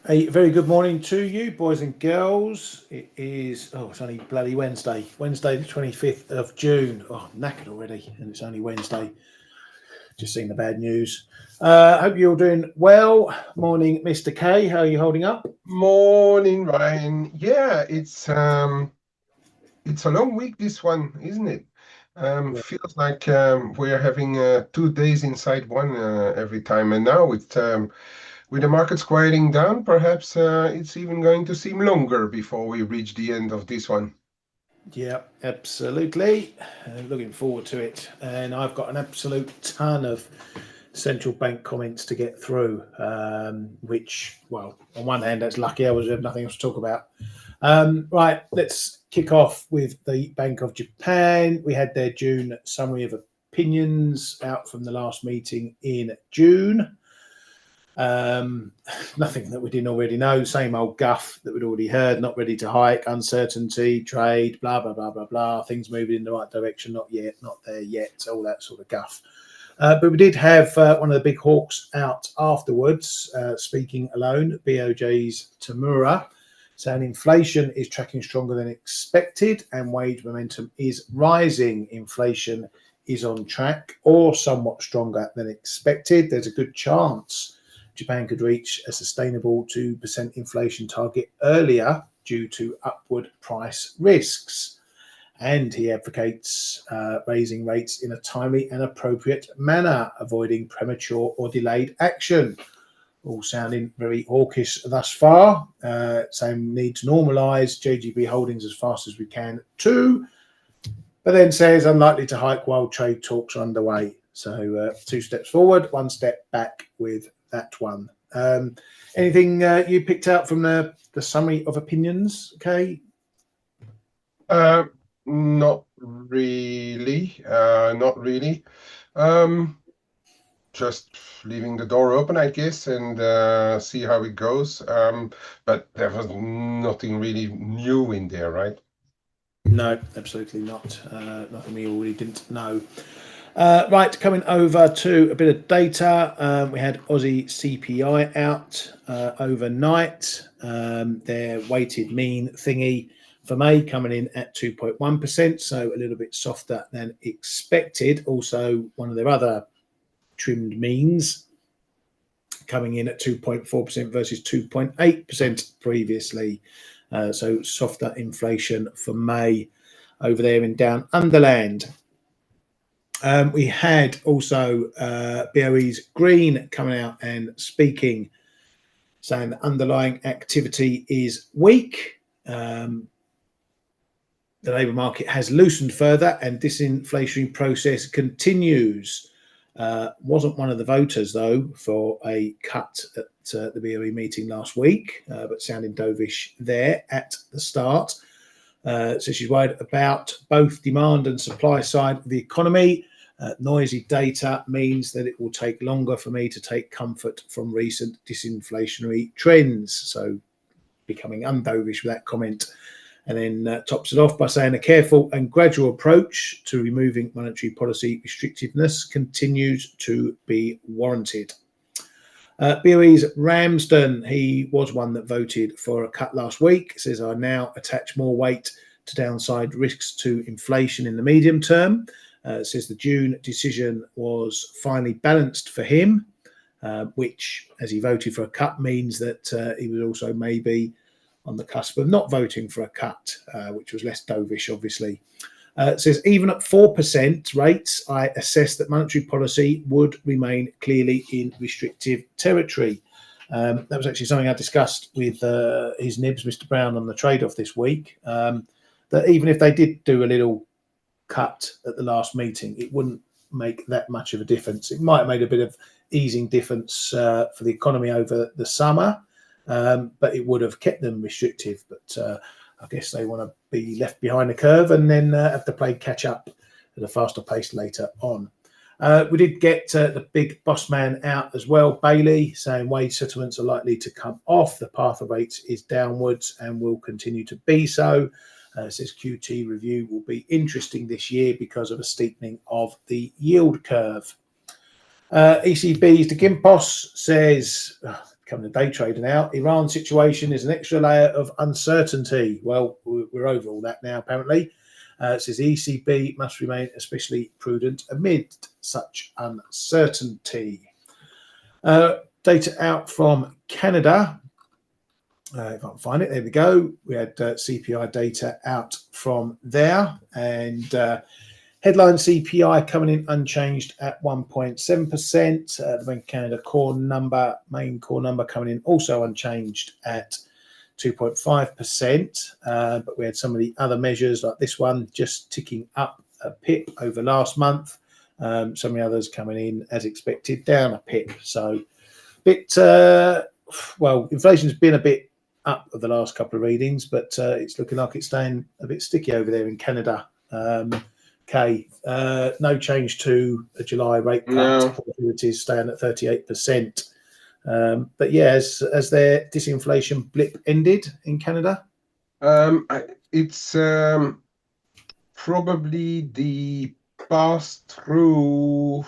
A very good morning to you, boys and girls. It is, it's only bloody Wednesday the 25th of June. Oh, I'm knackered already, and it's only Wednesday. Just seen the bad news. Hope you're all doing well. Morning, Mr. K. How are you holding up? Morning, Ryan. Yeah, it's a long week, this one, isn't it? Feels like we're having 2 days inside one every time, and now with the markets quieting down, perhaps it's even going to seem longer before we reach the end of this one. Yeah, absolutely. Looking forward to it. And I've got an absolute ton of central bank comments to get through, which, well, on one hand, that's lucky. I was have nothing else to talk about. Right, let's kick off with the Bank of Japan. We had their June summary of opinions out from the last meeting in June. Nothing that we didn't already know. Same old guff that we'd already heard. Not ready to hike, uncertainty, trade, blah blah blah blah blah. Things moving in the right direction. Not yet, not there yet. All that sort of guff. But we did have one of the big hawks out afterwards, speaking alone. BOJ's Tamura, saying inflation is tracking stronger than expected and wage momentum is rising. Inflation is on track or somewhat stronger than expected. There's a good chance Japan could reach a sustainable 2% inflation target earlier due to upward price risks. And he advocates raising rates in a timely and appropriate manner, avoiding premature or delayed action. All sounding very hawkish thus far. Saying need to normalise JGB holdings as fast as we can too. But then says unlikely to hike while trade talks are underway. So 2 steps forward, 1 step back with that one. Anything you picked out from the summary of opinions, okay? Uh, Not really. Not really. Um, just leaving the door open, I guess, and see how it goes. But there was nothing really new in there, right? No, absolutely not. Nothing we already didn't know. Right, coming over to a bit of data. We had Aussie CPI out overnight. Their weighted mean thingy for May coming in at 2.1%, so a little bit softer than expected. Also, one of their other trimmed means coming in at 2.4% versus 2.8% previously. So softer inflation for May over there in Down Underland. We had also BOE's Green coming out and speaking, saying that underlying activity is weak. The labour market has loosened further and disinflationary process continues. Wasn't one of the voters, though, for a cut at the BOE meeting last week, but sounding dovish there at the start. So she's worried about both demand and supply side of the economy. Noisy data means that it will take longer for me to take comfort from recent disinflationary trends. So becoming undovish with that comment. And then tops it off by saying a careful and gradual approach to removing monetary policy restrictiveness continues to be warranted. BOE's Ramsden, he was one that voted for a cut last week, says I now attach more weight to downside risks to inflation in the medium term. Says the June decision was finally balanced for him, which, as he voted for a cut, means that he was also maybe on the cusp of not voting for a cut, which was less dovish, obviously. It says, even at 4% rates, I assess that monetary policy would remain clearly in restrictive territory. That was actually something I discussed with his nibs, Mr Brown, on the trade-off this week, that even if they did do a little cut at the last meeting, it wouldn't make that much of a difference. It might have made a bit of easing difference for the economy over the summer, but it would have kept them restrictive. But I guess they want to be left behind the curve and then have to play catch up at a faster pace later on. We did get the big boss man out as well, Bailey, saying wage settlements are likely to come off. The path of rates is downwards and will continue to be so. Says QT review will be interesting this year because of a steepening of the yield curve. ECB's De Gimpos says coming to day trader now. Iran situation is an extra layer of uncertainty. Well, we're over all that now, apparently. It says the ECB must remain especially prudent amid such uncertainty. Data out from Canada. If I can find it, there we go. We had CPI data out from there, and headline CPI coming in unchanged at 1.7%. The Bank of Canada main core number coming in also unchanged at 2.5%. But we had some of the other measures like this one just ticking up a pip over last month. Some of the others coming in as expected down a pip. So well, inflation's been a bit up of the last couple of readings, but it's looking like it's staying a bit sticky over there in Canada. No change to a July rate cut. No. It is staying at 38%. But yeah, has their disinflation blip ended in Canada? It's probably the pass-through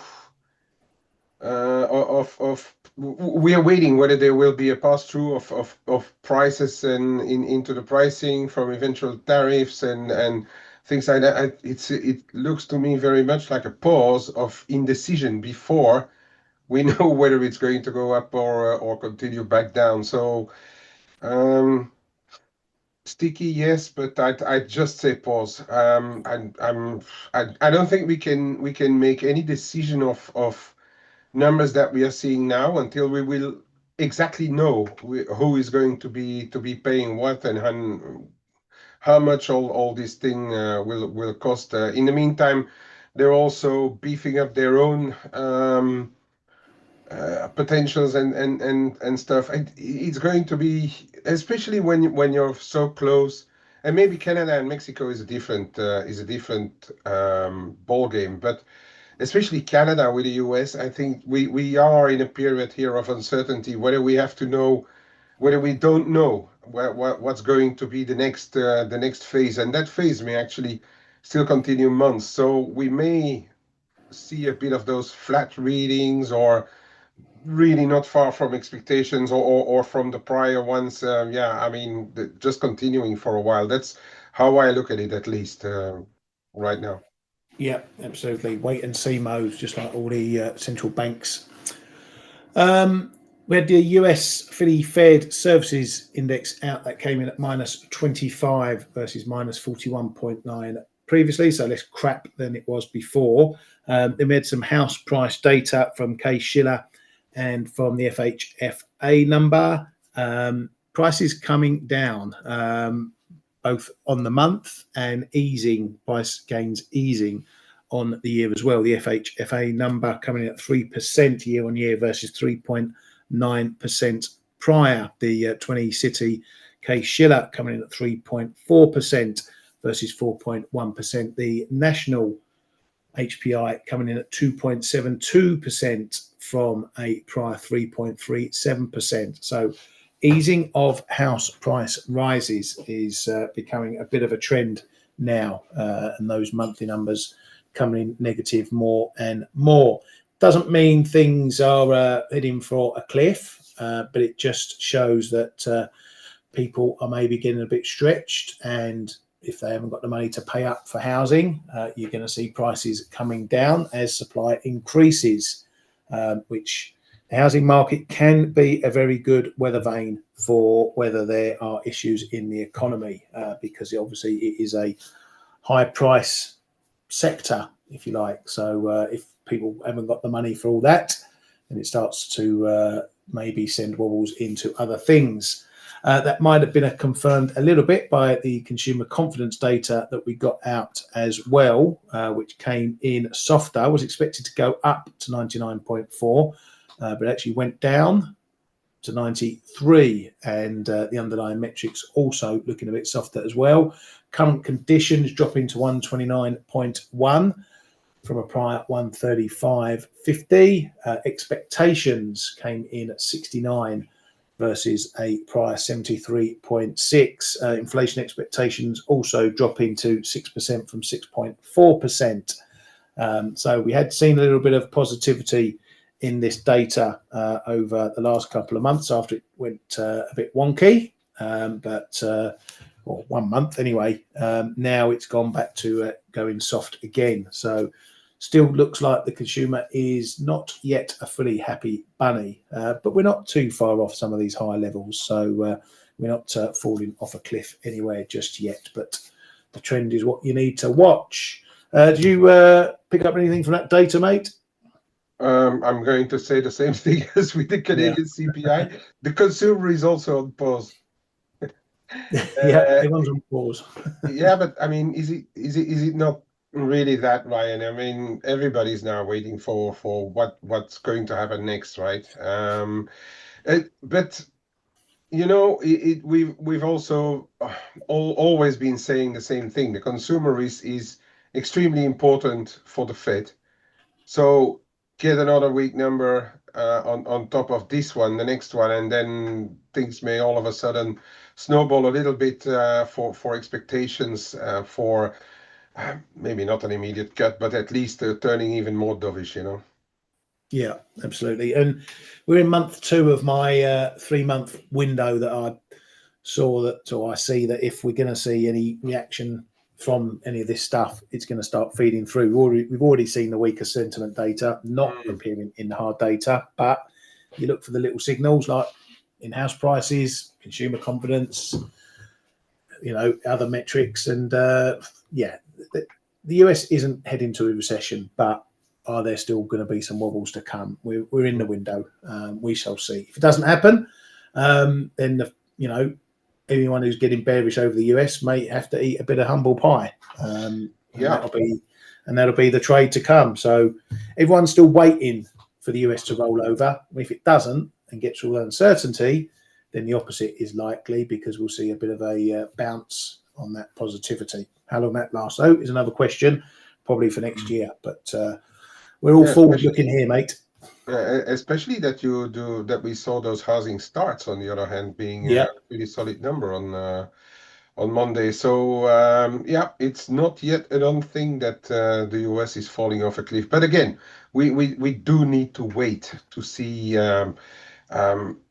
of we are waiting whether there will be a pass-through of prices and into the pricing from eventual tariffs and things like that. It looks to me very much like a pause of indecision before we know whether it's going to go up or continue back down. So sticky, yes, but I'd just say pause. I don't think we can make any decision of numbers that we are seeing now until we will exactly know who is going to be paying what and how much all this thing will cost. In the meantime, they're also beefing up their own potentials and stuff. It's going to be, especially when you're so close, and maybe Canada and Mexico is a different ball game, but especially Canada with the US, I think we are in a period here of uncertainty, whether we have to know, whether we don't know what's going to be the next phase, and that phase may actually still continue months. So we may see a bit of those flat readings or really not far from expectations or from the prior ones. Yeah, I mean, just continuing for a while. That's how I look at it, at least right now. Yeah, absolutely. Wait and see mode, just like all the central banks. We had the US Philly Fed Services Index out that came in at -25 versus -41.9 previously, so less crap than it was before. Then we had some house price data from Case-Shiller and from the FHFA number. Prices coming down, both on the month and price gains easing on the year as well. The FHFA number coming in at 3% year on year versus 3.9% prior. The 20-city Case-Shiller coming in at 3.4% versus 4.1%. The national HPI coming in at 2.72% from a prior 3.37%. So easing of house price rises is becoming a bit of a trend now, and those monthly numbers coming in negative more and more. Doesn't mean things are heading for a cliff, but it just shows that people are maybe getting a bit stretched, and if they haven't got the money to pay up for housing, you're going to see prices coming down as supply increases, which the housing market can be a very good weather vane for whether there are issues in the economy, because obviously it is a high price sector, if you like. So if people haven't got the money for all that, then it starts to maybe send wobbles into other things. That might have been confirmed a little bit by the consumer confidence data that we got out as well, which came in softer. Was expected to go up to 99.4, but actually went down to 93, and the underlying metrics also looking a bit softer as well. Current conditions dropping to 129.1 from a prior 135.50. Expectations came in at 69 versus a prior 73.6. Inflation expectations also dropping to 6% from 6.4%. So we had seen a little bit of positivity in this data over the last couple of months after it went a bit wonky, or 1 month anyway. Now it's gone back to going soft again. So still looks like the consumer is not yet a fully happy bunny, but we're not too far off some of these high levels. So we're not falling off a cliff anywhere just yet, but the trend is what you need to watch. Did you pick up anything from that data, mate? I'm going to say the same thing as with the Canadian CPI. The consumer is also on pause. Yeah, everyone's on pause. Yeah, but I mean, is it not really that, Ryan? I mean, everybody's now waiting for what's going to happen next, right? But you know, we've also always been saying the same thing. The consumer is extremely important for the Fed. So get another weak number on top of this one, the next one, and then things may all of a sudden snowball a little bit for expectations for maybe not an immediate cut, but at least turning even more dovish, you know. Yeah, absolutely. And we're in month 2 of my 3-month window that I saw that, or I see that if we're going to see any reaction from any of this stuff, it's going to start feeding through. We've already seen the weaker sentiment data not appearing in the hard data, but you look for the little signals like in-house prices, consumer confidence, you know, other metrics, and yeah, the US isn't heading to a recession, but are there still going to be some wobbles to come? We're in the window. We shall see. If it doesn't happen, then you know, anyone who's getting bearish over the US may have to eat a bit of humble pie. Yeah. And that'll be the trade to come. So everyone's still waiting for the US to roll over. If it doesn't and gets all uncertainty, then the opposite is likely, because we'll see a bit of a bounce on that positivity. How long that lasts, though, is another question, probably for next year. But we're all forward looking here, mate. Especially that we saw those housing starts, on the other hand, being a pretty solid number on Monday. So yeah, it's not yet a done thing that the US is falling off a cliff. But again, we do need to wait to see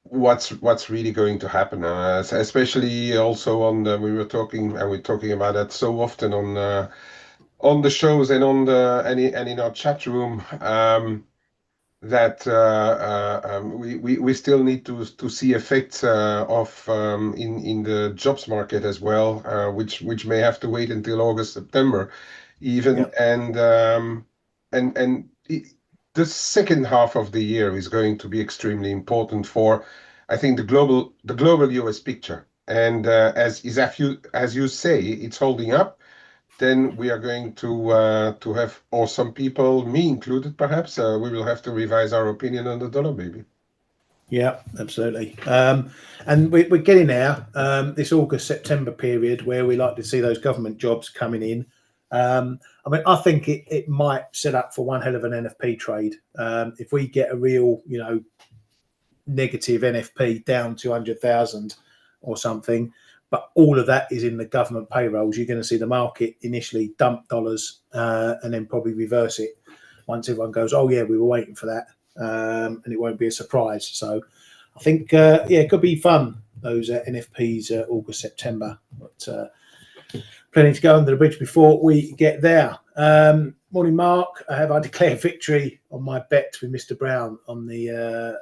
what's really going to happen. Especially also on we're talking about that so often on the shows and and in our chat room. That we still need to see effects of in the jobs market as well, which may have to wait until August, September, even. The second half of the year is going to be extremely important for, I think, the global US picture. And as you say, it's holding up, then we are going to have, or some people, me included, perhaps, we will have to revise our opinion on the dollar, maybe. Yeah, absolutely. And we're getting there. This August-September period where we like to see those government jobs coming in. I mean, I think it might set up for one hell of an NFP trade. If we get a real, you know, negative NFP down 200,000 or something, but all of that is in the government payrolls, you're going to see the market initially dump dollars and then probably reverse it once everyone goes, oh yeah, we were waiting for that, and it won't be a surprise. So I think yeah, it could be fun, those NFPs August, September, but plenty to go under the bridge before we get there. Morning, Mark. Have I declared victory on my bet with Mr Brown on the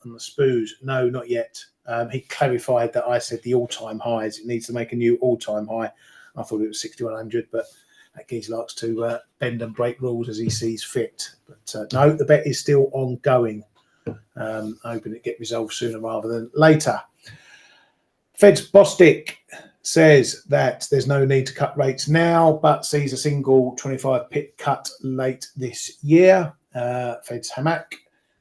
SPOOs? No, not yet. He clarified that I said the all-time highs. It needs to make a new all-time high. I thought it was 6,100, but that geezer likes to bend and break rules as he sees fit. But no, the bet is still ongoing. Hoping it get resolved sooner rather than later. Fed's Bostic says that there's no need to cut rates now, but sees a single 25 pip cut late this year. Fed's Hamac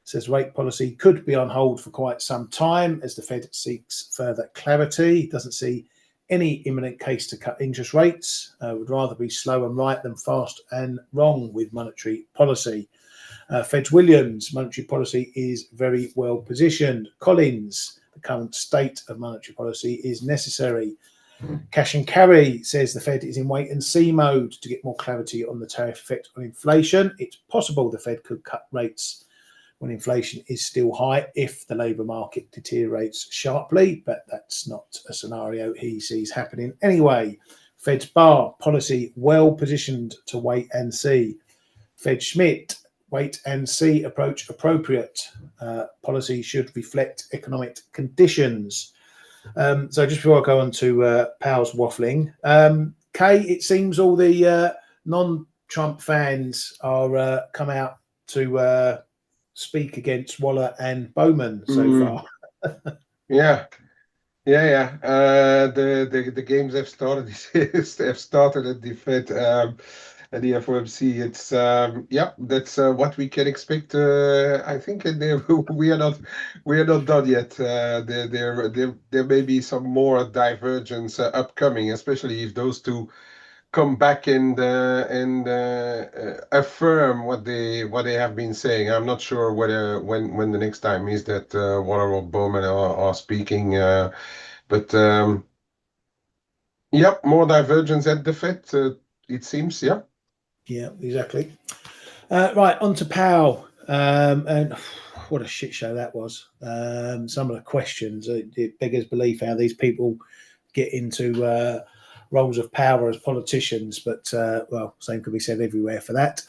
says rate policy could be on hold for quite some time as the Fed seeks further clarity. Doesn't see any imminent case to cut interest rates. Would rather be slow and right than fast and wrong with monetary policy. Fed's Williams, monetary policy is very well positioned. Collins, the current state of monetary policy is necessary. Cash and Carry says the Fed is in wait and see mode to get more clarity on the tariff effect on inflation. It's possible the Fed could cut rates when inflation is still high if the labour market deteriorates sharply, but that's not a scenario he sees happening anyway. Fed's bar policy well positioned to wait and see. Fed Schmidt, wait and see approach appropriate. Policy should reflect economic conditions. So just before I go on to Powell's waffling, Kay, it seems all the non-Trump fans are come out to speak against Waller and Bowman so far. Yeah. The games have started. Have started at the Fed and the FOMC. It's that's what we can expect. I think we are not done yet. There may be some more divergence upcoming, especially if those two come back and affirm what they have been saying. I'm not sure whether when the next time is that Waller or Bowman are speaking. But more divergence at the Fed, it seems. Yeah, exactly. Right, on to Powell. And what a shit show that was. Some of the questions, it beggars belief how these people get into roles of power as politicians, but well, same could be said everywhere for that.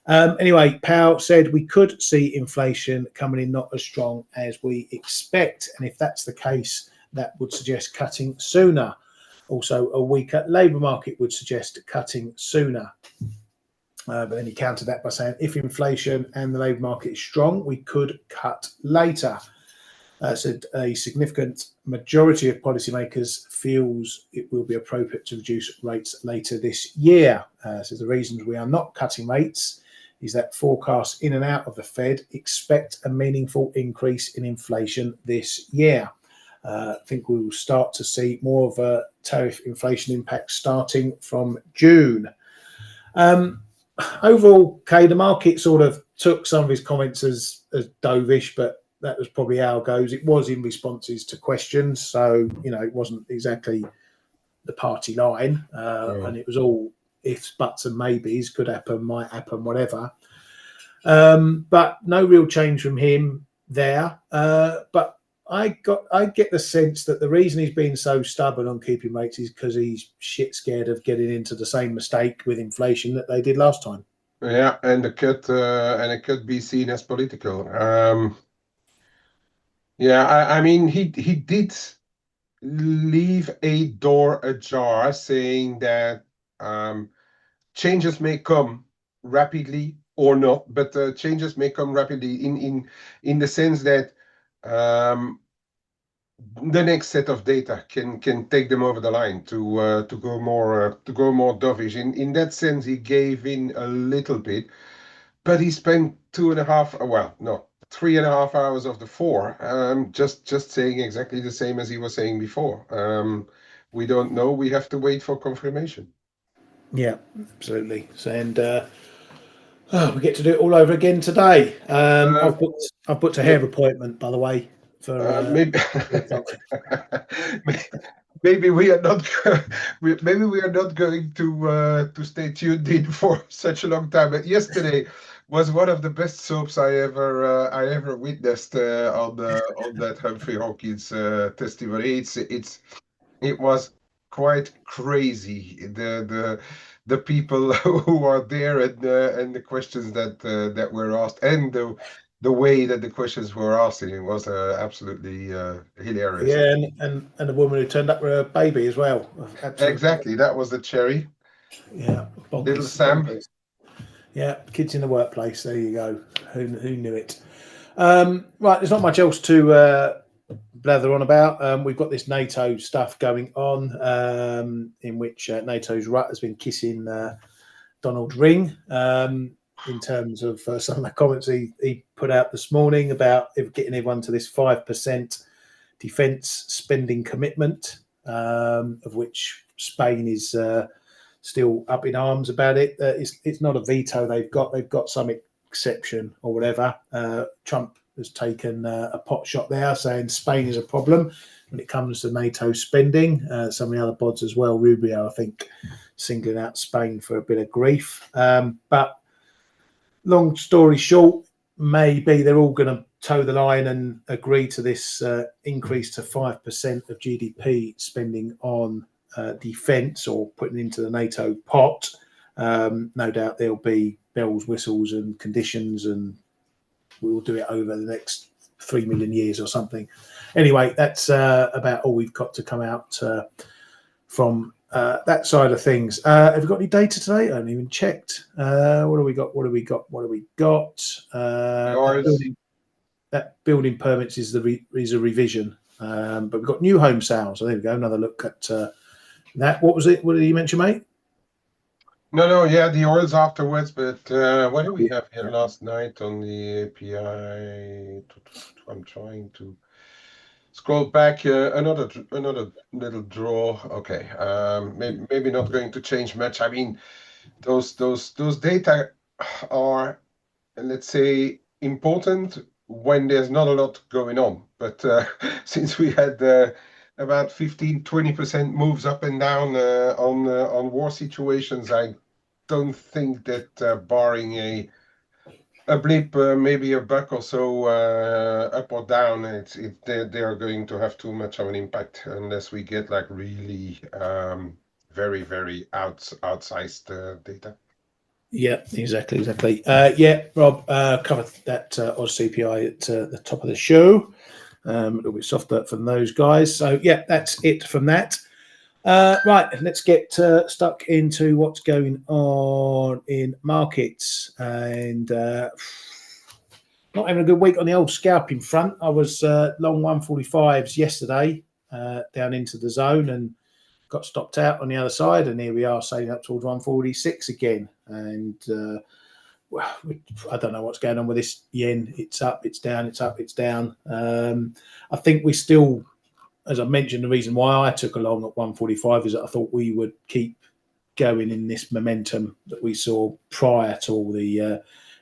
Anyway, Powell said we could see inflation coming in not as strong as we expect. And if that's the case, that would suggest cutting sooner. Also, a weaker labour market would suggest cutting sooner. But then he countered that by saying if inflation and the labour market is strong, we could cut later. Said a significant majority of policymakers feels it will be appropriate to reduce rates later this year. So the reasons we are not cutting rates is that forecasts in and out of the Fed expect a meaningful increase in inflation this year. I think we will start to see more of a tariff inflation impact starting from June. Overall, Kay, the market sort of took some of his comments as dovish, but that was probably how it goes. It was in responses to questions, so it wasn't exactly the party line, and it was all ifs, buts, and maybes. Could happen, might happen, whatever. But no real change from him there. But I get the sense that the reason he's been so stubborn on keeping rates is because he's shit scared of getting into the same mistake with inflation that they did last time. Yeah, and it could be seen as political. I mean, he did leave a door ajar, saying that changes may come rapidly or not, but changes may come rapidly in the sense that the next set of data can take them over the line to go more dovish. In that sense, he gave in a little bit, but he spent 3.5 hours of the 4 just saying exactly the same as he was saying before. We don't know. We have to wait for confirmation. Yeah, absolutely. And we get to do it all over again today. I've booked a hair appointment, by the way, for maybe. Maybe we are not. Maybe we are not going to stay tuned in for such a long time. But yesterday was one of the best soaps I ever witnessed on that Humphrey Hawkins testimony. It was quite crazy. The people who are there and the questions that were asked and the way that the questions were asked, it was absolutely hilarious. Yeah, and the woman who turned up with her baby as well. Absolutely. Exactly, that was the cherry. Yeah, bonkers, Little Sam. bonkers. Yeah, kids in the workplace. There you go. Who knew it? Right, there's not much else to blather on about. We've got this NATO stuff going on, in which NATO's Rutte has been kissing Donald's ring. In terms of some of the comments he put out this morning about getting everyone to this 5% defence spending commitment, of which Spain is still up in arms about it. It's not a veto they've got some exception or whatever. Trump has taken a pot shot there, saying Spain is a problem when it comes to NATO spending. Some of the other bods as well, Rubio, I think, singling out Spain for a bit of grief. But long story short, maybe they're all going to toe the line and agree to this increase to 5% of GDP spending on defence or putting into the NATO pot. No doubt there'll be bells, whistles, and conditions, and we will do it over the next 3 million years or something. Anyway, that's about all we've got to come out from that side of things. Have we got any data today? I haven't even checked. What do we got? That building permits is a revision, but we've got new home sales. So there we go. Another look at that. What was it? What did you mention, mate? No, yeah, the oils afterwards, but what do we have here last night on the API? I'm trying to scroll back. Another little draw. Okay, maybe not going to change much. I mean, those data are, let's say, important when there's not a lot going on. But since we had about 15-20% moves up and down on war situations, I don't think that barring a blip, maybe a buck or so up or down, they are going to have too much of an impact unless we get like really very outsized data. Yeah, exactly. Yeah, Rob covered that Oz CPI at the top of the show. A little bit softer from those guys. So yeah, that's it from that. Right, let's get stuck into what's going on in markets, and not having a good week on the old scalping front. I was long 145s yesterday down into the zone and got stopped out on the other side, and here we are sailing up towards 146 again. And well, I don't know what's going on with this yen. It's up, it's down, it's up, it's down. I think we still, as I mentioned, the reason why I took along at 145 is that I thought we would keep going in this momentum that we saw prior to all the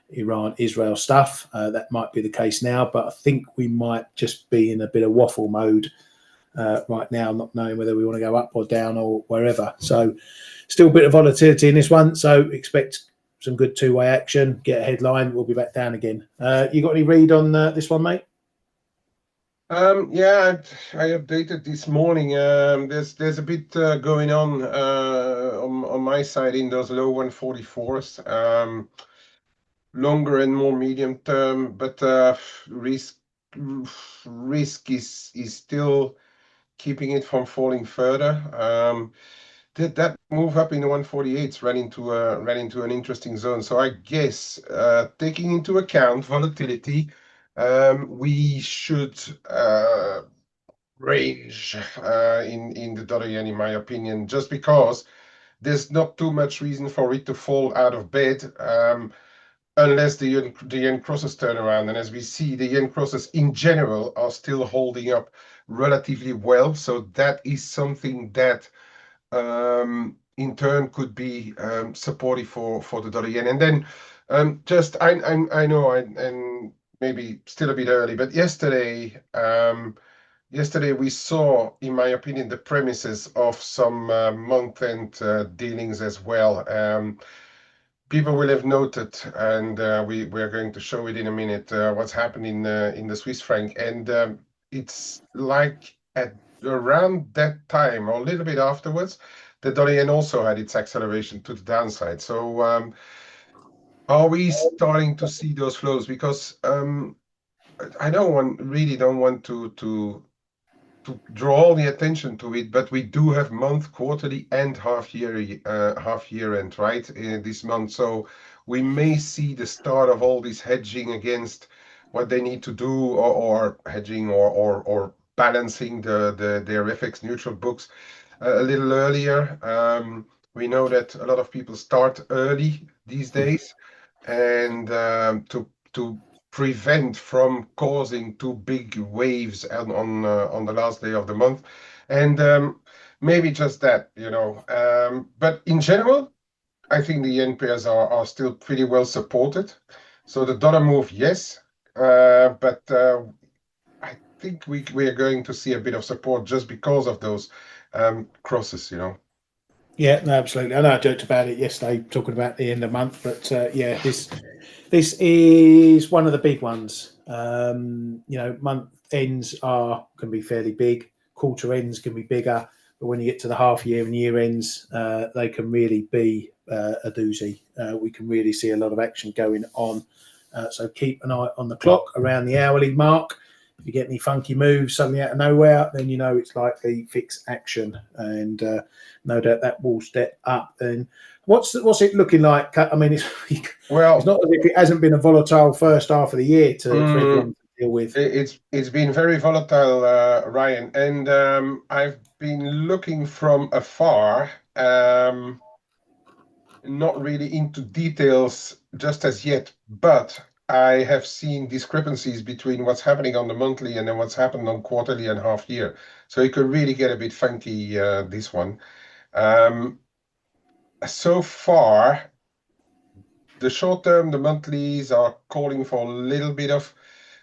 Iran-Israel stuff. That might be the case now, but I think we might just be in a bit of waffle mode right now, not knowing whether we want to go up or down or wherever. So still a bit of volatility in this one. So expect some good two-way action. Get a headline. We'll be back down again. You got any read on this one, mate? Yeah, I updated this morning. There's a bit going on my side in those low 144s. Longer and more medium term, but risk is still keeping it from falling further. That move up in the 148s ran into an interesting zone. So I guess taking into account volatility, we should range in the dollar yen, in my opinion, just because there's not too much reason for it to fall out of bed. Unless the yen crosses turn around. And as we see, the yen crosses in general are still holding up relatively well. So that is something that in turn could be supportive for the dollar yen. And then I know and maybe still a bit early, but yesterday we saw, in my opinion, the premises of some month-end dealings as well. People will have noted, and we're going to show it in a minute, what's happening in the Swiss franc. And it's like at around that time, or a little bit afterwards, the dollar yen also had its acceleration to the downside. So are we starting to see those flows? Because I really don't want to draw all the attention to it, but we do have month, quarterly, and half year end, right, this month. So we may see the start of all this hedging against what they need to do, or hedging or balancing their FX neutral books a little earlier. We know that a lot of people start early these days, and to prevent from causing too big waves on the last day of the month, and maybe just that, But in general, I think the yen pairs are still pretty well supported. So the dollar move, yes, but I think we are going to see a bit of support just because of those crosses. Yeah, no, absolutely. I know I joked about it yesterday, talking about the end of the month, but yeah, this is one of the big ones. Month ends can be fairly big. Quarter ends can be bigger, but when you get to the half year and year ends, they can really be a doozy. We can really see a lot of action going on. So keep an eye on the clock around the hourly mark. If you get any funky moves suddenly out of nowhere, then you know it's likely fix action, and no doubt that will step up. And what's it looking like? I mean, it's Well, not as if it hasn't been a volatile first half of the year for everyone to deal with. it's been very volatile, Ryan, and I've been looking from afar. Not really into details just as yet, but I have seen discrepancies between what's happening on the monthly and then what's happened on quarterly and half year. So it could really get a bit funky, this one. Um, so far, the short term, the monthlies are calling for a little bit of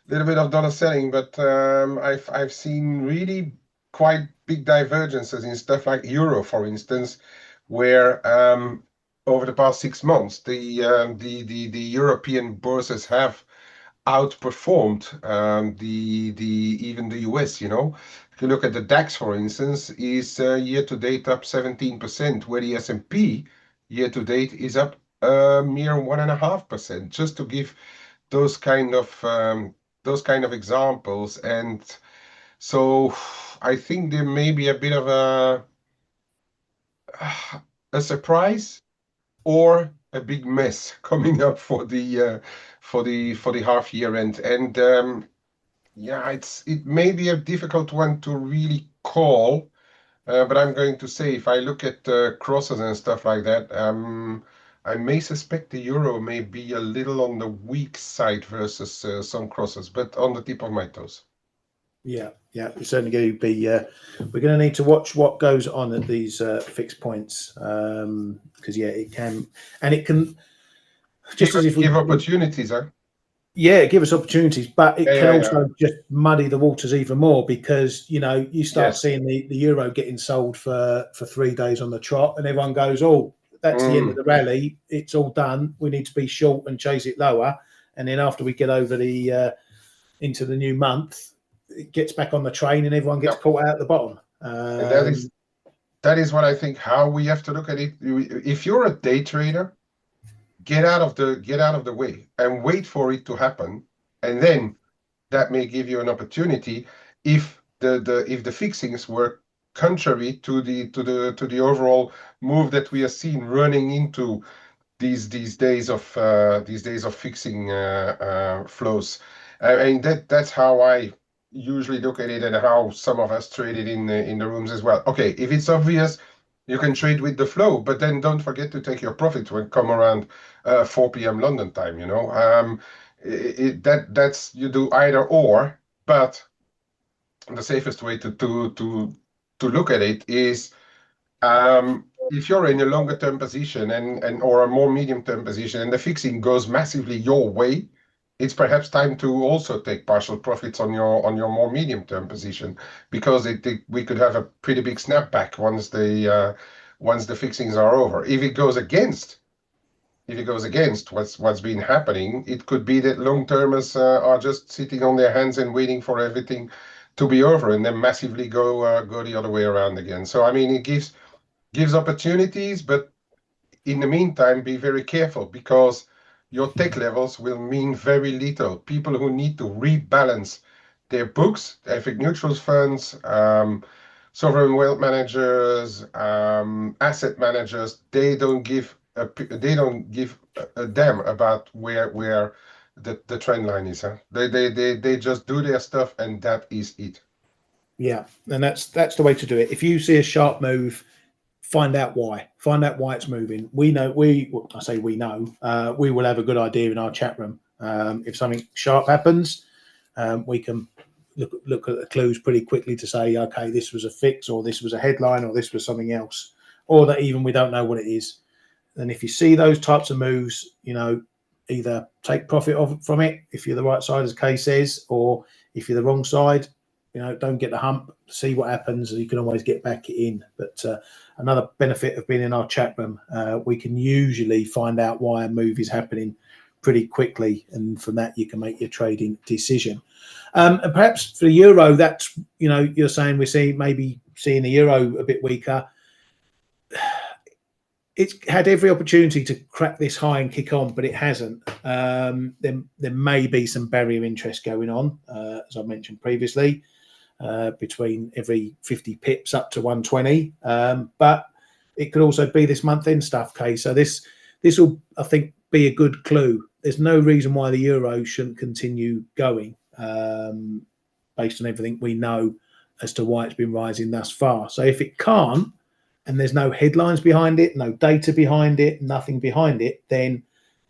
dollar selling, but I've seen really quite big divergences in stuff like euro, for instance, where over the past 6 months the European bourses have outperformed even the US. If you look at the DAX, for instance, is year to date up 17%, where the S&P year to date is up a mere 1.5%. Just to give those kind of examples. And so I think there may be a bit of a surprise or a big mess coming up for the half year end. And yeah, it may be a difficult one to really call. But I'm going to say, if I look at crosses and stuff like that, I may suspect the euro may be a little on the weak side versus some crosses, but on the tip of my toes. Yeah, it's certainly going to be. We're going to need to watch what goes on at these fixed points, because it can, and it can, just as if Give opportunities, huh? give us opportunities, but it can Yeah. also just muddy the waters even more, because you start Yes. seeing the euro getting sold for 3 days on the trot, and everyone goes, "Oh, that's the end of the rally. It's all done. We need to be short and chase it lower." And then after we get over the into the new month, it gets back on the train, and everyone gets Yep. caught out at the bottom. And that is what I think how we have to look at it. If you're a day trader, get out of the way and wait for it to happen, and then that may give you an opportunity if the fixings were contrary to the overall move that we are seeing running into these days of fixing flows. I mean that's how I usually look at it, and how some of us trade it in the rooms as well. Okay, if it's obvious, you can trade with the flow, but then don't forget to take your profits when come around 4 p.m. London time. That's you do either or, but the safest way to look at it is, if you're in a longer term position and or a more medium term position, and the fixing goes massively your way, it's perhaps time to also take partial profits on your more medium term position, because we could have a pretty big snapback once the fixings are over. If it goes against what's been happening, it could be that long termers are just sitting on their hands and waiting for everything to be over, and then massively go the other way around again. So I mean, it gives opportunities, but in the meantime, be very careful, because your tech levels will mean very little. People who need to rebalance their books, FX neutrals funds, sovereign wealth managers, asset managers, they don't give a damn about where the trend line is. Huh? They just do their stuff, and that is it. Yeah, and that's the way to do it. If you see a sharp move, find out why. Find out why it's moving. We know. I say we know. We will have a good idea in our chat room. If something sharp happens, we can look at the clues pretty quickly to say, okay, this was a fix, or this was a headline, or this was something else, or that even we don't know what it is. And if you see those types of moves, either take profit from it if you're the right side, as Kay says, or if you're the wrong side, don't get the hump, see what happens. You can always get back in. But another benefit of being in our chat room, we can usually find out why a move is happening pretty quickly, and from that you can make your trading decision. And perhaps for the euro, that's you're saying we're maybe seeing the euro a bit weaker. It's had every opportunity to crack this high and kick on, but it hasn't. There may be some barrier interest going on, as I mentioned previously, between every 50 pips up to 120. But it could also be this month-end stuff, Kay. So this will, I think, be a good clue. There's no reason why the euro shouldn't continue going, based on everything we know as to why it's been rising thus far. So if it can't, and there's no headlines behind it, no data behind it, nothing behind it, then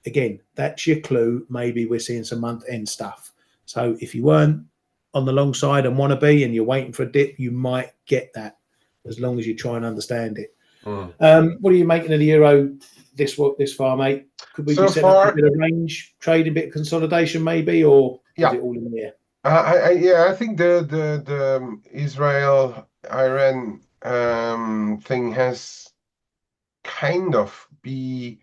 again, that's your clue. Maybe we're seeing some month-end stuff. So if you weren't on the long side and want to be, and you're waiting for a dip, you might get that, as long as you try and understand it. What are you making of the euro this far, mate? Could we be setting up a bit of range trade, a bit of consolidation, maybe, or is it all in the air? I think the Israel-Iran thing has kind of be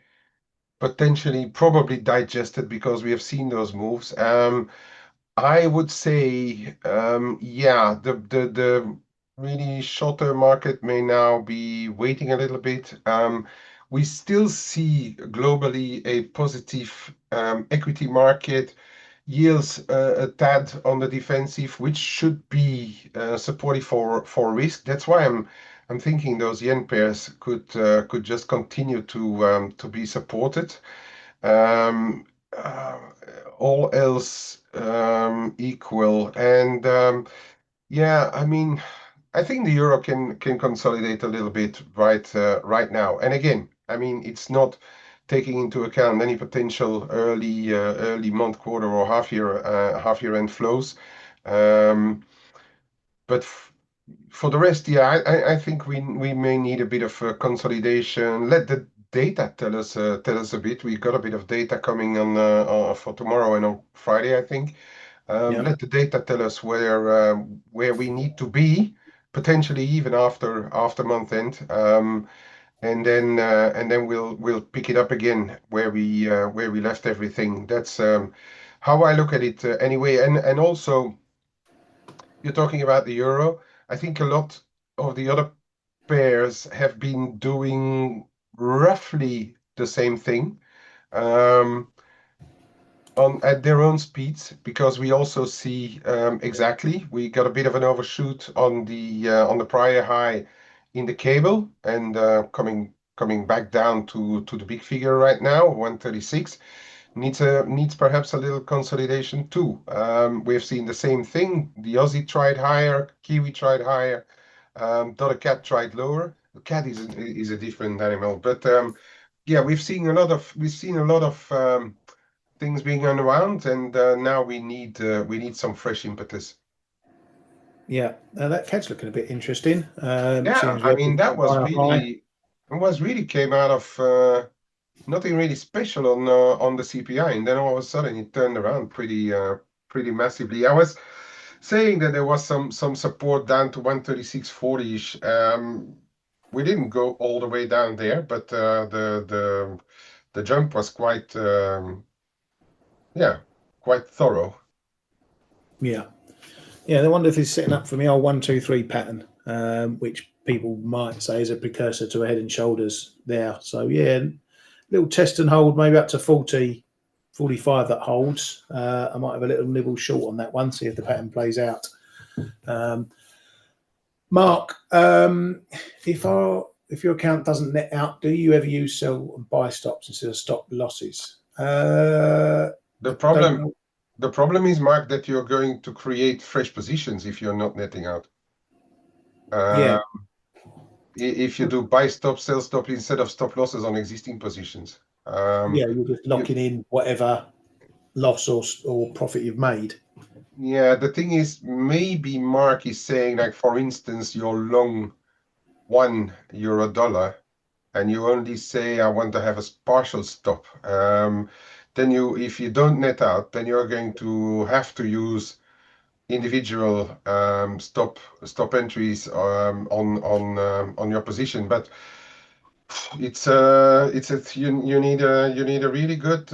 potentially probably digested, because we have seen those moves. I would say, the really shorter market may now be waiting a little bit. We still see globally a positive equity market, yields a tad on the defensive, which should be supportive for risk. That's why I'm thinking those yen pairs could just continue to be supported. All else equal, and I mean, I think the euro can consolidate a little bit right now. And again, I mean, it's not taking into account any potential early month, quarter, or half year end flows. But for the rest, I think we may need a bit of consolidation. Let the data tell us a bit. We got a bit of data coming on for tomorrow and on Friday, I think. Let the data tell us where we need to be, potentially even after month end, and then we'll pick it up again where we left everything. That's how I look at it anyway. And also, you're talking about the euro. I think a lot of the other pairs have been doing roughly the same thing. At their own speeds, because we also see exactly we got a bit of an overshoot on the prior high in the cable, and coming back down to the big figure right now, 136. Needs perhaps a little consolidation too. We've seen the same thing. The Aussie tried higher, Kiwi tried higher, dollar cat tried lower. The cat is a different animal, but we've seen a lot of things being around, and now we need some fresh impetus. Yeah, that cat's looking a bit interesting. I mean, that was really came out of nothing really special on the CPI, and then all of a sudden it turned around pretty massively. I was saying that there was some support down to 136.40-ish. We didn't go all the way down there, but the jump was quite thorough. I wonder if he's setting up for the old 1, 2, 3 pattern, which people might say is a precursor to a head and shoulders there. So little test and hold, maybe up to 40, 45 that holds. I might have a little nibble short on that one, see if the pattern plays out. Mark, if your account doesn't net out, do you ever use sell and buy stops instead of stop losses? The problem is, Mark, that you're going to create fresh positions if you're not netting out. If you do buy stop, sell stop instead of stop losses on existing positions. You're just locking in whatever loss or profit you've made. Yeah, the thing is, maybe Mark is saying, like, for instance, you're long €1 dollar, and you only say, I want to have a partial stop. Then if you don't net out, then you're going to have to use individual stop entries on your position, but you need a really good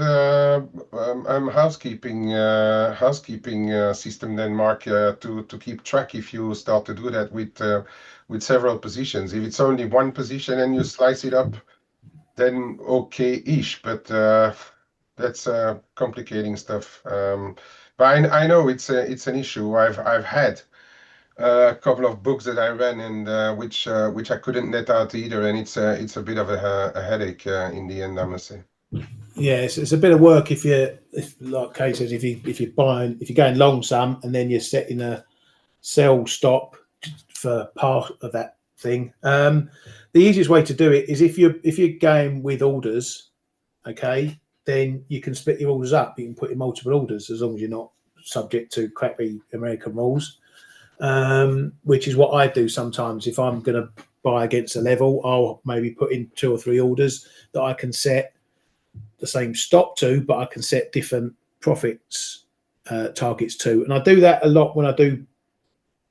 housekeeping system then, Mark, to keep track if you start to do that with several positions. If it's only one position and you slice it up, then okay-ish, but that's complicating stuff. But I know it's an issue. I've had a couple of books that I ran and which I couldn't net out either, and it's a bit of a headache in the end, I must say. Yeah, it's a bit of work if like Kay says, if you're going long some and then you're setting a sell stop for part of that thing. The easiest way to do it is if you're going with orders, okay, then you can split your orders up. You can put in multiple orders as long as you're not subject to crappy American rules. Which is what I do sometimes. If I'm going to buy against a level, I'll maybe put in 2 or 3 orders that I can set the same stop to, but I can set different profits targets to. And I do that a lot when I do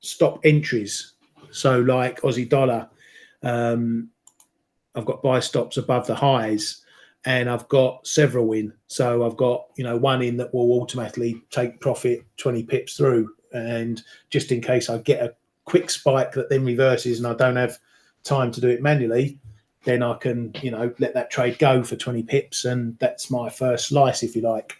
stop entries. So like Aussie dollar, I've got buy stops above the highs, and I've got several in. So I've got one in that will automatically take profit 20 pips through, and just in case I get a quick spike that then reverses and I don't have time to do it manually, then I can let that trade go for 20 pips, and that's my first slice, if you like.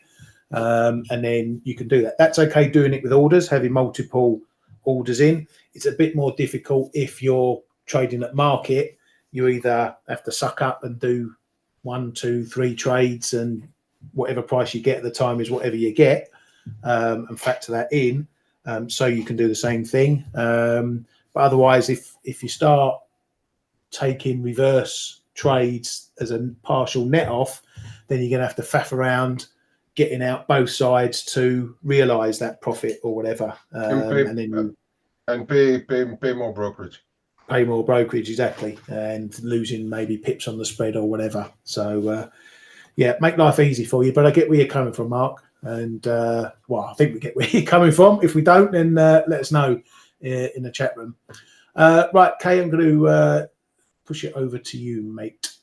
And then you can do that. That's okay doing it with orders, having multiple orders in. It's a bit more difficult if you're trading at market. You either have to suck up and do 1, 2, 3 trades, and whatever price you get at the time is whatever you get, and factor that in, so you can do the same thing. But otherwise, if you start taking reverse trades as a partial net off, then you're going to have to faff around getting out both sides to realize that profit or whatever, and then pay more brokerage. Pay more brokerage, exactly, and losing maybe pips on the spread or whatever. So yeah, make life easy for you. But I get where you're coming from, Mark, and well, I think we get where you're coming from. If we don't, then let us know in the chat room. Right, Kay, I'm going to push it over to you, mate.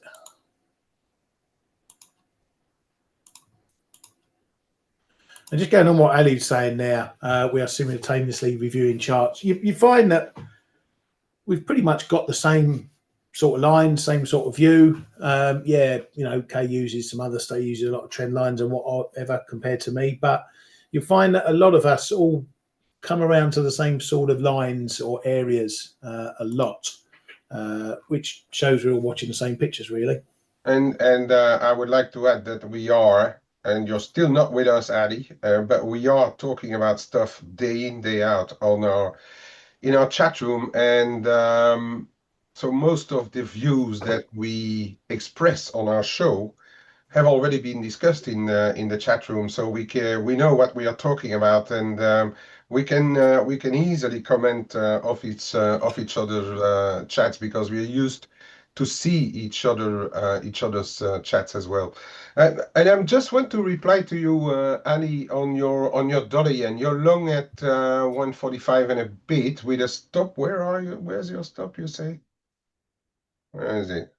And just going on what Ali's saying there, we are simultaneously reviewing charts. You find that we've pretty much got the same sort of line, same sort of view. Yeah, Kay uses some other stuff, uses a lot of trend lines and whatever compared to me, but you find that a lot of us all come around to the same sort of lines or areas a lot, which shows we're all watching the same pictures, really. And I would like to add that we are, and you're still not with us, Ali, but we are talking about stuff day in, day out in our chat room, and so most of the views that we express on our show have already been discussed in the chat room, so we know what we are talking about, and we can easily comment off each other's chats, because we are used to see each other's chats as well. And I just want to reply to you, Ali, on your dollar yen. You're long at 145 and a bit with a stop. Where are you? Where's your stop? You say? Where is it?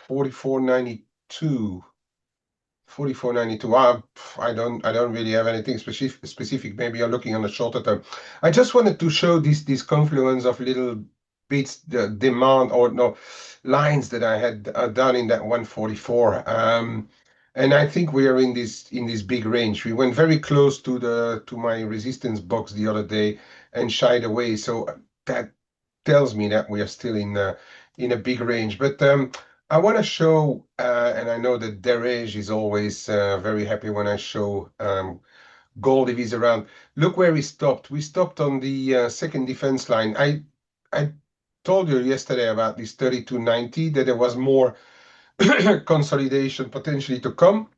44.92. 44.92. I don't really have anything specific. Maybe you're looking on the shorter term. I just wanted to show this confluence of little bits, the demand or no lines that I had done in that 144. And I think we are in this big range. We went very close to my resistance box the other day and shied away. So that tells me that we are still in a big range. But I want to show, and I know that Derej is always very happy when I show gold if he's around. Look where we stopped. We stopped on the second defense line. I told you yesterday about this 32.90, that there was more consolidation potentially to come.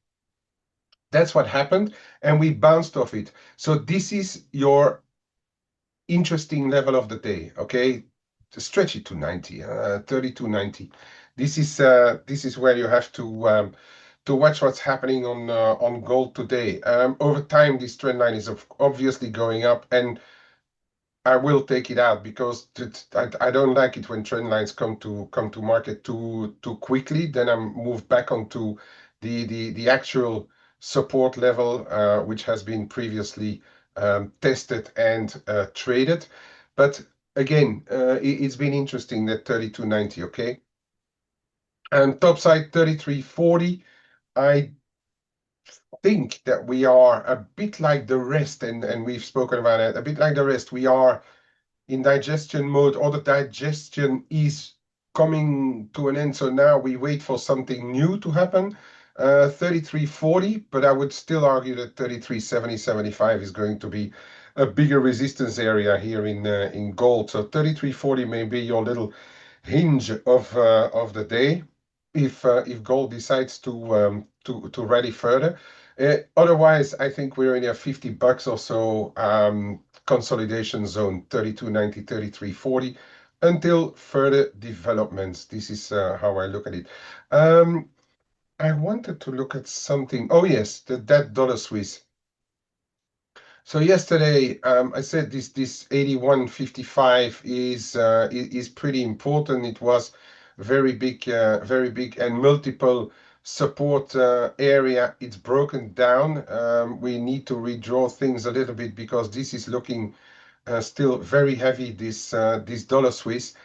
That's what happened, and we bounced off it. So this is your interesting level of the day, okay? To stretch it to 90, 32.90. This is where you have to to watch what's happening on gold today. Over time, this trend line is obviously going up, and I will take it out because I don't like it when trend lines come to market too quickly. Then I'm moved back onto the actual support level, which has been previously tested and traded. But again, it's been interesting that 32.90, okay? And top side 33.40. I think that we are a bit like the rest, and we've spoken about it, a bit like the rest. We are in digestion mode, or the digestion is coming to an end. So now we wait for something new to happen. 33.40, but I would still argue that 33.70, 75 is going to be a bigger resistance area here in gold. So 33.40 may be your little hinge of the day if gold decides to rally further. Otherwise, I think we're in a $50 or so consolidation zone, 32.90, 33.40, until further developments. This is how I look at it. I wanted to look at something. Oh yes, that dollar Swiss. So yesterday, I said this 81.55 is pretty important. It was very big, and multiple support area. It's broken down. We need to redraw things a little bit because this is looking still very heavy. This dollar Swiss,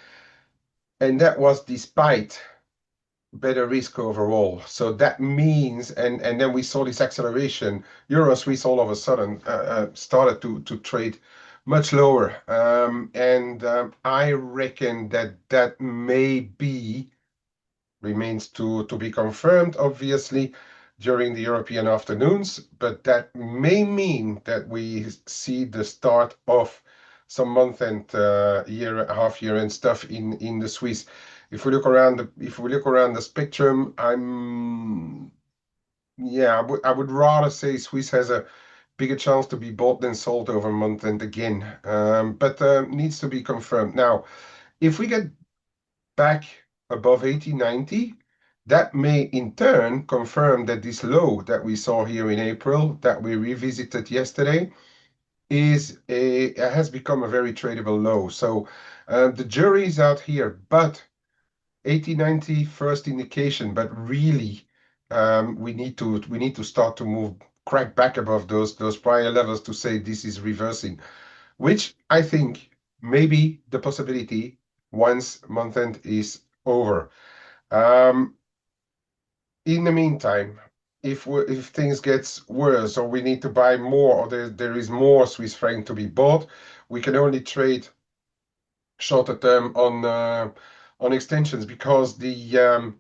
and that was despite better risk overall. So that means, and then we saw this acceleration. Euro Swiss all of a sudden started to trade much lower, and I reckon that may be remains to be confirmed, obviously, during the European afternoons, but that may mean that we see the start of some month and half year and stuff in the Swiss. If we look around the spectrum, I would rather say Swiss has a bigger chance to be bought than sold over month and again, but needs to be confirmed. Now, if we get back above 80.90, that may in turn confirm that this low that we saw here in April, that we revisited yesterday, has become a very tradable low. So the jury is out here, but 80.90 first indication, but really we need to start to move crack back above those prior levels to say this is reversing, which I think may be the possibility once month end is over. Um, in the meantime, if things gets worse or we need to buy more or there is more Swiss franc to be bought, we can only trade shorter term on extensions because the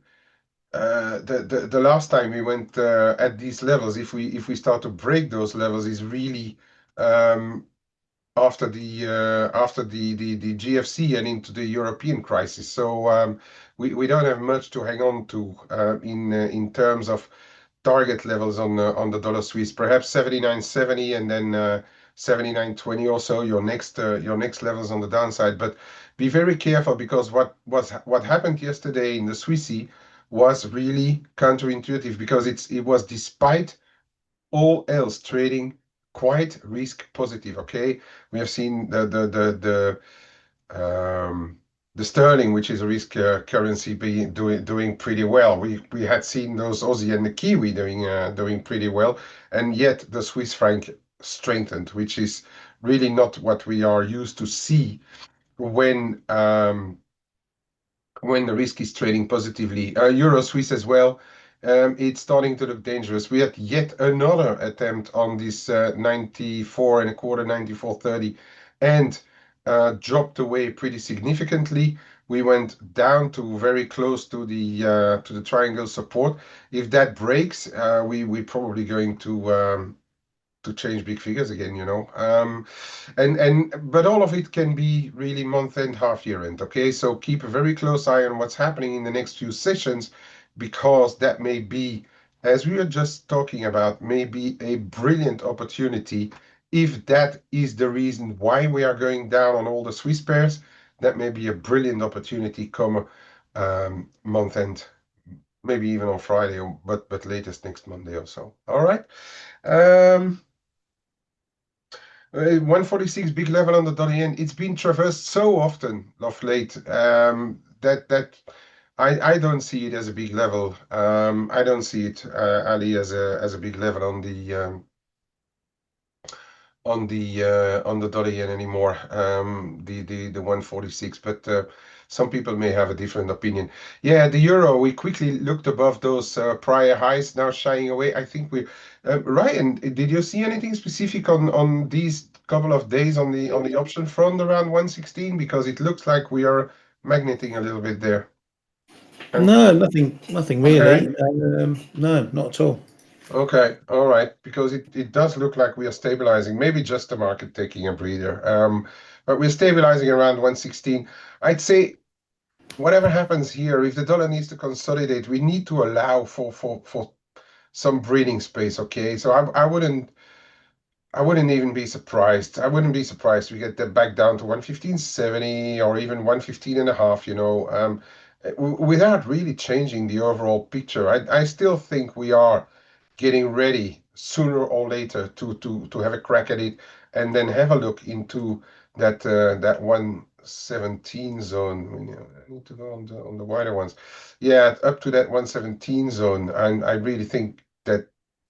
last time we went at these levels, if we start to break those levels, is really um, after the GFC and into the European crisis. So we don't have much to hang on to in terms of target levels on the dollar Swiss. Perhaps 79.70 and then 79.20 or so. Your next levels on the downside, but be very careful because what happened yesterday in the Swissy was really counterintuitive because it was despite all else trading quite risk positive. Okay, we have seen the sterling, which is a risk currency, doing pretty well. We had seen those Aussie and the Kiwi doing pretty well, and yet the Swiss franc strengthened, which is really not what we are used to see when the risk is trading positively. Euro Swiss as well. It's starting to look dangerous. We had yet another attempt on this 94 and a quarter, 94.30, and dropped away pretty significantly. We went down to very close to the triangle support. If that breaks, we're probably going to change big figures again, but all of it can be really month end, half year end. Okay, so keep a very close eye on what's happening in the next few sessions, because that may be, as we were just talking about, may be a brilliant opportunity. If that is the reason why we are going down on all the Swiss pairs, that may be a brilliant opportunity come month end maybe even on Friday, but latest next Monday or so. All right. 146 big level on the dollar yen. It's been traversed so often of late that I don't see it as a big level. I don't see it, Ali, as a big level on the dollar yen anymore. The 146, but some people may have a different opinion. Yeah, the euro, we quickly looked above those prior highs, now shying away. I think we Ryan, did you see anything specific on these couple of days on the option front around 116? Because it looks like we are magneting a little bit there. No, nothing really. Okay. No, not at all. Okay, all right, because it does look like we are stabilizing, maybe just the market taking a breather. But we're stabilizing around 116. I'd say whatever happens here, if the dollar needs to consolidate, we need to allow for some breathing space, okay? So I wouldn't even be surprised. I wouldn't be surprised we get that back down to 115.70 or even 115 and a half, without really changing the overall picture. I still think we are getting ready sooner or later to have a crack at it and then have a look into that 117 zone. I need to go on the wider ones. Yeah, up to that 117 zone. And I really think that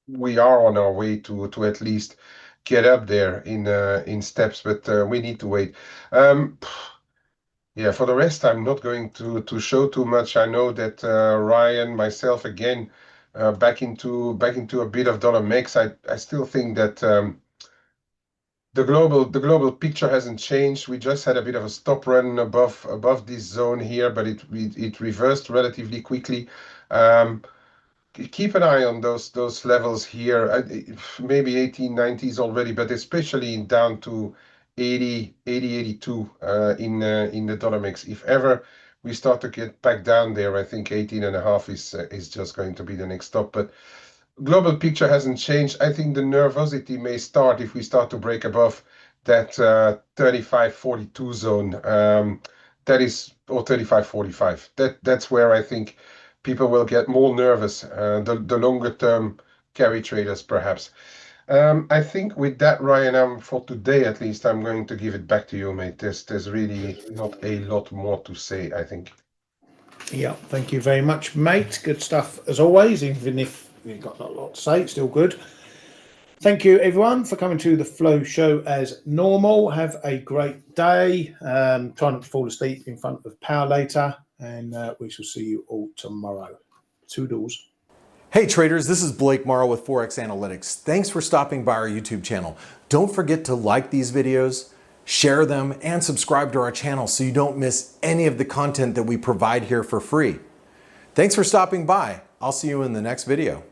we are on our way to at least get up there in steps, but we need to wait. Yeah, for the rest, I'm not going to show too much. I know that Ryan, myself, again, back into a bit of dollar mix. I still think that the global picture hasn't changed. We just had a bit of a stop run above this zone here, but it reversed relatively quickly. Keep an eye on those levels here. Maybe 1890s already, but especially down to 80, 82 in the dollar mix. If ever we start to get back down there, I think 18 and a half is just going to be the next stop. But global picture hasn't changed. I think the nervosity may start if we start to break above that 35.42 zone. That is, or 35.45. That's where I think people will get more nervous. The longer term carry traders, perhaps. I think with that, Ryan, for today at least, I'm going to give it back to you, mate. There's really not a lot more to say, I think. Yeah, thank you very much, mate. Good stuff as always, even if you've got not a lot to say, it's still good. Thank you, everyone, for coming to the Flow Show as normal. Have a great day. Try not to fall asleep in front of power later, and we shall see you all tomorrow. Toodles. Hey traders, this is Blake Morrow with ForexAnalytix. Thanks for stopping by our YouTube channel. Don't forget to like these videos, share them, and subscribe to our channel so you don't miss any of the content that we provide here for free. Thanks for stopping by. I'll see you in the next video.